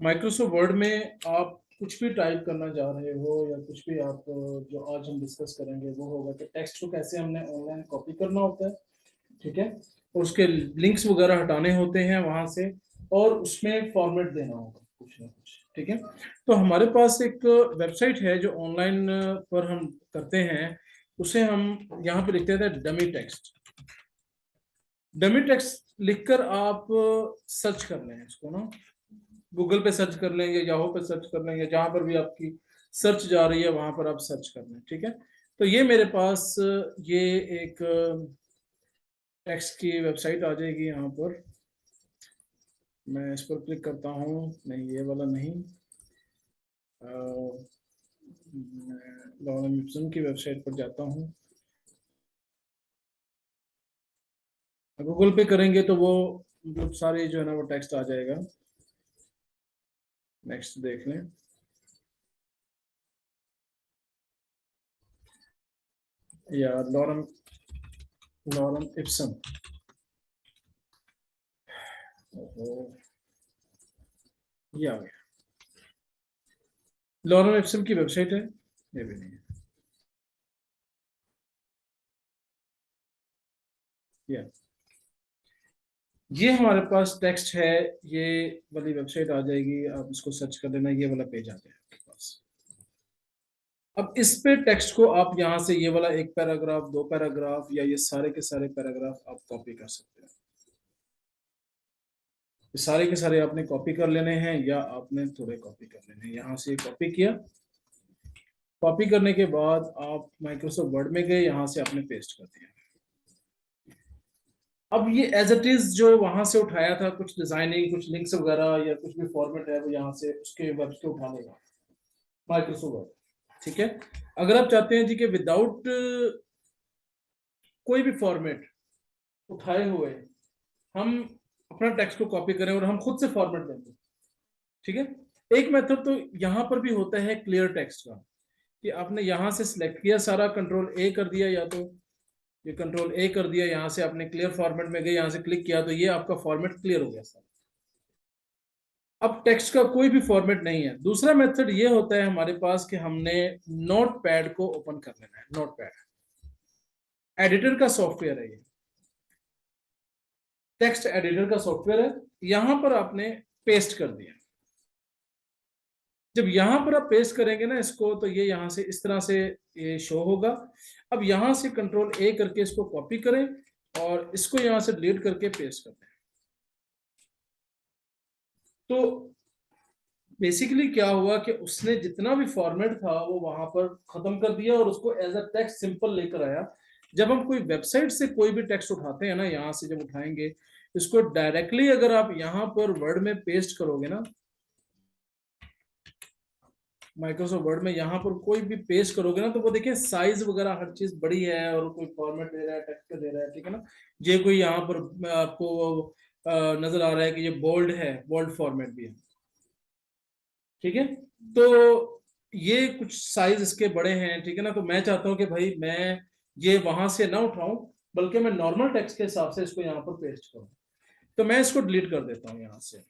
Microsoft word में आप कुछ भी टाइप करना चाह रहे हो या कुछ भी आप जो आज हम डिस्कस करेंगे वो होगा कि टेक्स्ट को कैसे हमने ऑनलाइन कॉपी करना होता है, ठीक है, और उसके लिंक्स वगैरह हटाने होते हैं वहां से, और उसमें फॉर्मेट देना होगा कुछ ना कुछ, ठीक है। तो हमारे पास एक वेबसाइट है जो ऑनलाइन पर हम करते हैं, उसे हम यहाँ पे लिखते हैं डमी टेक्स्ट। डमी टेक्स्ट लिखकर आप सर्च कर लें इसको ना, गूगल पे सर्च कर लेंगे, याहू पे सर्च कर लेंगे, जहां पर भी आपकी सर्च जा रही है वहां पर आप सर्च कर लें, ठीक है। तो ये मेरे पास ये एक टेक्स्ट की वेबसाइट आ जाएगी। यहाँ पर मैं इस पर क्लिक करता हूँ, नहीं ये वाला नहीं, लॉरेन इप्सन की वेबसाइट पर जाता हूँ। गूगल पे करेंगे तो वो मतलब सारे जो है ना वो टेक्स्ट आ जाएगा। नेक्स्ट देख लें। या लॉरेन लॉरेन इप्सन, ये आ गया। लॉरेन इप्सन की वेबसाइट है, ये भी नहीं है ये ये हमारे पास टेक्स्ट है। ये वाली वेबसाइट आ जाएगी, आप इसको सर्च कर लेना, ये वाला पेज आ जाएगा आपके पास। अब इस पे टेक्स्ट को आप यहाँ से ये वाला एक पैराग्राफ, दो पैराग्राफ या ये सारे के सारे पैराग्राफ आप कॉपी कर सकते हैं। ये सारे के सारे आपने कॉपी कर लेने हैं या आपने थोड़े कॉपी कर लेने हैं। यहाँ से कॉपी किया, कॉपी करने के बाद आप माइक्रोसॉफ्ट वर्ड में गए, यहाँ से आपने पेस्ट कर दिया। अब ये एज इट इज जो वहां से उठाया था, कुछ डिजाइनिंग, कुछ लिंक्स वगैरह या कुछ भी फॉर्मेट है, वो यहाँ से उसके वेब से उठा लेगा माइक्रोसॉफ्ट वर्ड, ठीक है। अगर आप चाहते हैं जी कि विदाउट कोई भी फॉर्मेट उठाए हुए हम अपना टेक्स्ट को कॉपी करें और हम खुद से फॉर्मेट देंगे, ठीक है। एक मेथड तो यहाँ पर भी होता है क्लियर टेक्स्ट का, कि आपने यहाँ से सिलेक्ट किया, सारा कंट्रोल ए कर दिया, या तो ये कंट्रोल ए कर दिया, यहाँ से आपने क्लियर फॉर्मेट में गए, यहाँ से क्लिक किया तो ये आपका फॉर्मेट क्लियर हो गया सर। अब टेक्स्ट का कोई भी फॉर्मेट नहीं है। दूसरा मेथड ये होता है हमारे पास कि हमने नोट पैड को ओपन कर लेना है। नोट पैड एडिटर का सॉफ्टवेयर है, ये टेक्स्ट एडिटर का सॉफ्टवेयर है। यहां पर आपने पेस्ट कर दिया। जब यहां पर आप पेस्ट करेंगे ना इसको, तो ये यहां से इस तरह से ये शो होगा। अब यहां से कंट्रोल ए करके इसको कॉपी करें और इसको यहां से डिलीट करके पेस्ट कर दें। तो बेसिकली क्या हुआ कि उसने जितना भी फॉर्मेट था वो वहां पर खत्म कर दिया और उसको एज अ टेक्स्ट सिंपल लेकर आया। जब हम कोई वेबसाइट से कोई भी टेक्स्ट उठाते हैं ना, यहाँ से जब उठाएंगे इसको डायरेक्टली, अगर आप यहाँ पर वर्ड में पेस्ट करोगे ना, माइक्रोसॉफ्ट वर्ड में यहाँ पर कोई भी पेस्ट करोगे ना, तो वो देखिए साइज वगैरह हर चीज बड़ी है और कोई फॉर्मेट दे रहा है, टेक्स्ट दे रहा है, ठीक है ना। ये कोई यहाँ पर आपको नजर आ रहा है कि ये बोल्ड है, बोल्ड फॉर्मेट भी है, ठीक है। तो ये कुछ साइज इसके बड़े हैं, ठीक है ना। तो मैं चाहता हूं कि भाई मैं ये वहां से ना उठाऊं, बल्कि मैं नॉर्मल टेक्स्ट के हिसाब से इसको यहाँ पर पेस्ट करूं। तो मैं इसको डिलीट कर देता हूँ यहाँ से।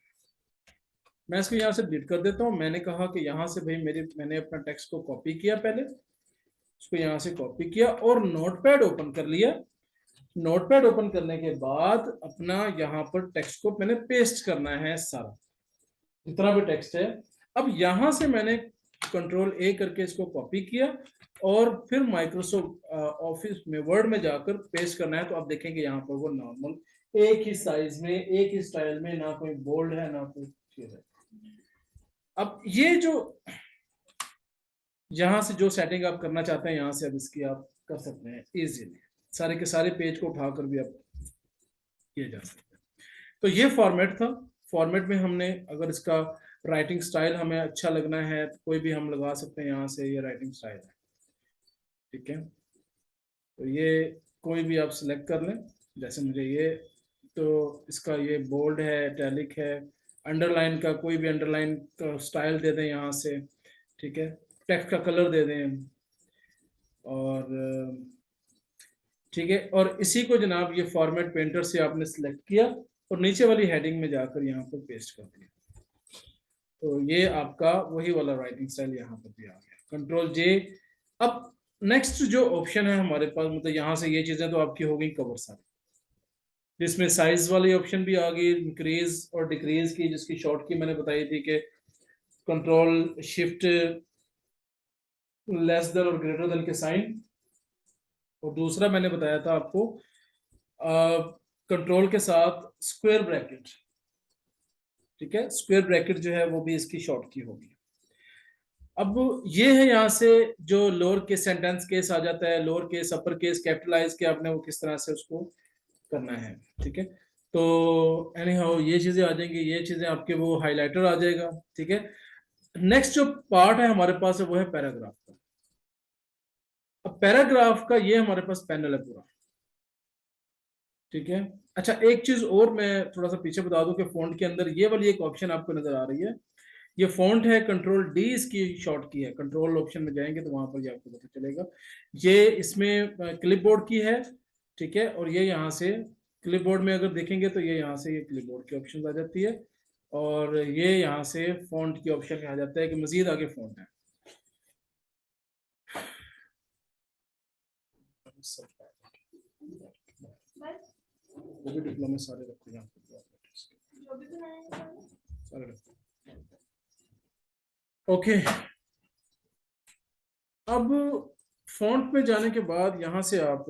मैं इसको यहाँ से डिलीट कर देता हूँ। मैंने कहा कि यहाँ से भाई मैंने अपना टेक्स्ट को कॉपी किया, पहले इसको यहाँ से कॉपी किया और नोटपैड ओपन कर लिया। नोटपैड ओपन करने के बाद अपना यहाँ पर टेक्स्ट को मैंने पेस्ट करना है, सारा जितना भी टेक्स्ट है। अब यहां से मैंने कंट्रोल ए करके इसको कॉपी किया और फिर माइक्रोसॉफ्ट ऑफिस में वर्ड में जाकर पेस्ट करना है। तो आप देखेंगे यहाँ पर वो नॉर्मल एक ही साइज में, एक ही स्टाइल में, ना कोई बोल्ड है ना कोई चीज है। अब ये जो यहाँ से जो सेटिंग आप करना चाहते हैं यहाँ से अब इसकी आप कर सकते हैं इजीली। सारे के सारे पेज को उठाकर भी आप किए जा सकते हैं। तो ये फॉर्मेट था। फॉर्मेट में हमने अगर इसका राइटिंग स्टाइल हमें अच्छा लगना है तो कोई भी हम लगा सकते हैं यहाँ से, ये राइटिंग स्टाइल है, ठीक है। तो ये कोई भी आप सिलेक्ट कर लें, जैसे मुझे ये, तो इसका ये बोल्ड है, इटैलिक है, अंडरलाइन का कोई भी अंडरलाइन का स्टाइल दे दें यहाँ से, ठीक है। टेक्स्ट का कलर दे दें और ठीक है। और इसी को जनाब ये फॉर्मेट पेंटर से आपने सिलेक्ट किया और नीचे वाली हेडिंग में जाकर यहाँ पर पेस्ट कर दिया। तो ये आपका वही वाला राइटिंग स्टाइल यहाँ पर भी आ गया, कंट्रोल जे। अब नेक्स्ट जो ऑप्शन है हमारे पास, मतलब यहाँ से ये चीजें तो आपकी हो गई कवर सारी, जिसमें साइज वाली ऑप्शन भी आ गई, इंक्रीज और डिक्रीज की, जिसकी शॉर्ट की मैंने बताई थी कि कंट्रोल शिफ्ट लेस देन और ग्रेटर देन के साइन, और दूसरा मैंने बताया था आपको कंट्रोल के साथ स्क्वायर ब्रैकेट, ठीक है, स्क्वायर ब्रैकेट जो है वो भी इसकी शॉर्ट की होगी। अब ये है यहाँ से जो लोअर केस सेंटेंस केस आ जाता है, lower case upper case capitalize के आपने वो किस तरह से उसको करना है, ठीक है। तो एनी हाउ ये चीजें आ जाएंगी, ये चीजें आपके वो हाईलाइटर आ जाएगा, ठीक है। नेक्स्ट जो पार्ट है हमारे पास है वो है पैराग्राफ का। अब पैराग्राफ का ये हमारे पास पैनल है पूरा, ठीक है। अच्छा एक चीज और मैं थोड़ा सा पीछे बता दूं कि फॉन्ट के अंदर ये वाली एक ऑप्शन आपको नजर आ रही है, ये फॉन्ट है कंट्रोल डी, इसकी शॉर्ट की है, कंट्रोल ऑप्शन में जाएंगे तो वहां पर ये आपको पता चलेगा। ये इसमें क्लिपबोर्ड की है, ठीक है, और ये यहाँ से क्लिपबोर्ड में अगर देखेंगे तो ये यहाँ से ये क्लिपबोर्ड की ऑप्शन आ जाती है, और ये यहाँ से फॉन्ट की ऑप्शन में आ जाता है कि मजीद आगे फॉन्ट है। वो भी डिप्लोमा सारे रखते हैं सारे रखते हैं। ओके, अब फॉन्ट में जाने के बाद यहाँ से आप